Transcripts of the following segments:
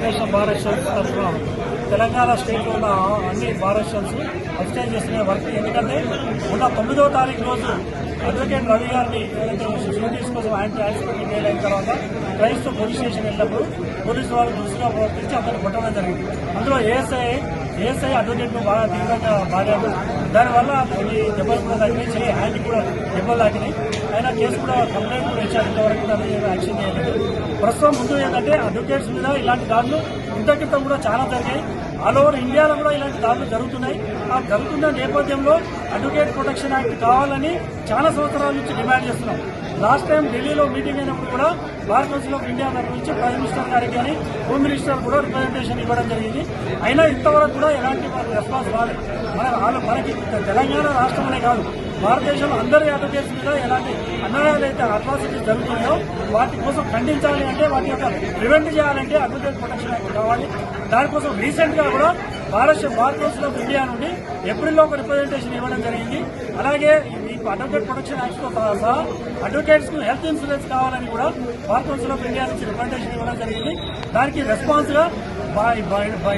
International bar association తరఫున తెలంగాణ స్టేట్లో ఉన్న అన్ని బార్ అసోసియేషన్స్ ఎక్స్చేంజ్ చేస్తున్న వర్క్. ఎందుకంటే మొన్న 9వ తారీఖు రోజు అడ్వకేట్ రవి గారిని ఏదైతే షూటీస్ కోసం యాక్సిడెంట్ ఫెయిల్ అయిన తర్వాత క్రైస్ట్ పోలీస్ స్టేషన్ వెళ్ళినప్పుడు పోలీసు వాళ్ళు దృష్టిగా ప్రవర్తించి అతను కొట్టడం జరిగింది. అందులో ఏఎస్ఐ అడ్వకేట్ ను బాగా తీవ్రంగా బాగాడు. దానివల్ల ఈ దెబ్బలు కూడా తగ్గినాయి, చేయి హ్యాండ్ కూడా దెబ్బలు తాకినాయి. అయినా కేసు కూడా కంప్లైంట్ కూడా ఇచ్చారు. ఇంతవరకు కూడా యాక్షన్ చేయలేదు. ప్రస్తుతం ముందు ఏంటంటే అడ్వకేట్స్ మీద ఇలాంటి దాడులు ఇంత క్రితం కూడా చాలా జరిగాయి. ఆల్ ఓవర్ ఇండియాలో కూడా ఇలాంటి దాడులు జరుగుతున్నాయి. ఆ జరుగుతున్న నేపథ్యంలో అడ్వకేట్ ప్రొటెక్షన్ యాక్ట్ కావాలని చాలా సంవత్సరాల నుంచి డిమాండ్ చేస్తున్నాం. లాస్ట్ టైం ఢిల్లీలో మీటింగ్ అయినప్పుడు కూడా బార్ కౌన్సిల్ ఆఫ్ ఇండియా తరఫు నుంచి ప్రైమ్ మినిస్టర్ గారికి కానీ హోమ్ మినిస్టర్ కూడా రిప్రజెంటేషన్ ఇవ్వడం జరిగింది. అయినా ఇంతవరకు కూడా ఎలాంటి రెస్పాన్స్ రాలేదు. మనకి తెలంగాణ రాష్ట్రమనే కాదు, భారతదేశంలో అందరి అడ్వకేట్స్ మీద ఎలాంటి అన్యాయాలు అయితే అట్రాసిటీస్ జరుగుతున్నాయో వాటి కోసం ఖండించాలి అంటే, వాటి యొక్క ప్రివెంట్ చేయాలంటే అడ్వకేట్ ప్రొటెక్షన్ యాక్ట్ కావాలి. దానికోసం రీసెంట్ గా కూడా బార్ కౌన్సిల్ ఆఫ్ ఇండియా నుండి ఏప్రిల్లో ఒక రిప్రజెంటేషన్ ఇవ్వడం జరిగింది. అలాగే అడ్వకేట్ ప్రొటెక్షన్ యాక్ట్ తో సహా అడ్వకేట్స్ కు హెల్త్ ఇన్సూరెన్స్ కావాలని కూడా బార్ కౌన్సిల్ ఆఫ్ ఇండియా నుంచి రిప్రజెంటేషన్ ఇవ్వడం జరిగింది. దానికి రెస్పాన్స్ గా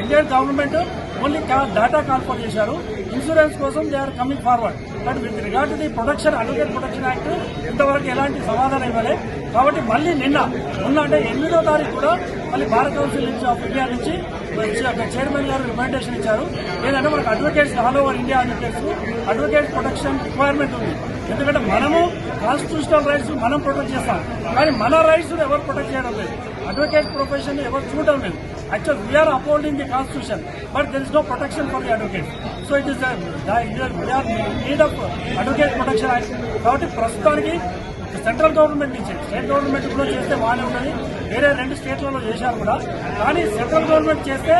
Indian government only data confer చేశారు. ఇన్సూరెన్స్ కోసం they are coming forward. But with regard to the protection Advocate protection Act ఇంతవరకు ఎలాంటి సమాధానం ఇవ్వలేదు. కాబట్టి మళ్ళీ నిన్న అంటే 8వ తారీఖు కూడా మళ్ళీ బార్ కౌన్సిల్ ఆఫ్ ఇండియా నుంచి చైర్మన్ గారు రికమెండేషన్ ఇచ్చారు. ఏంటంటే మనకు advocates all over India advocate protection requirement ఉంది. ఎందుకంటే మనము కాన్స్టిట్యూషనల్ రైట్స్ మనం ప్రొటెక్ట్ చేస్తాం, కానీ మన రైట్స్ ఎవరు ప్రొటెక్ట్ చేయడం లేదు. అడ్వకేట్ ప్రొఫెషన్ ఎవరు చూడడం లేదు. Actual we are upholding the constitution, but there is no protection for the advocate. So it is we are need of advocate protection act. కాబట్టి ప్రస్తుతానికి సెంట్రల్ గవర్నమెంట్ నుంచి స్టేట్ గవర్నమెంట్ కూడా చేస్తే బాగానే ఉన్నది. వేరే 2 స్టేట్లలో చేశారు కూడా. కానీ సెంట్రల్ గవర్నమెంట్ చేస్తే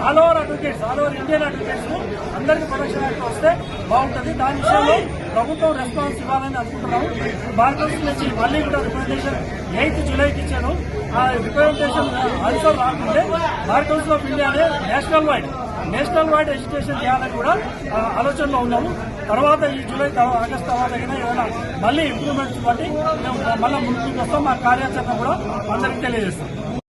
ఆల్ ఓవర్ ఇండియన్ అడ్వకేట్స్ అందరికీ ప్రొటెక్షన్ యాక్ట్ వస్తే బాగుంటుంది. దాని విషయంలో ప్రభుత్వం రెస్పాన్స్ ఇవ్వాలని అనుకుంటున్నాము. బార్ కౌన్సిల్ నుంచి మళ్ళీ కూడా రిప్రజెంటేషన్ 8 జూలైకి ఇచ్చాను. ఆ రిప్రజెంటేషన్ ఆన్సర్ రాకుంటే బార్ కౌన్సిల్ ఆఫ్ ఇండియానే నేషనల్ వైడ్ ఎడ్యుకేషన్ చేయాలని కూడా ఆలోచనలో ఉన్నాము. తర్వాత ఈ జూలై ఆగస్టు తర్వాత ఏదైనా మళ్ళీ ఇంప్రూవ్మెంట్స్ బట్టి మేము మళ్ళీ ముందుకు వస్తాం. మా కార్యాచరణ కూడా అందరికీ తెలియజేస్తాం.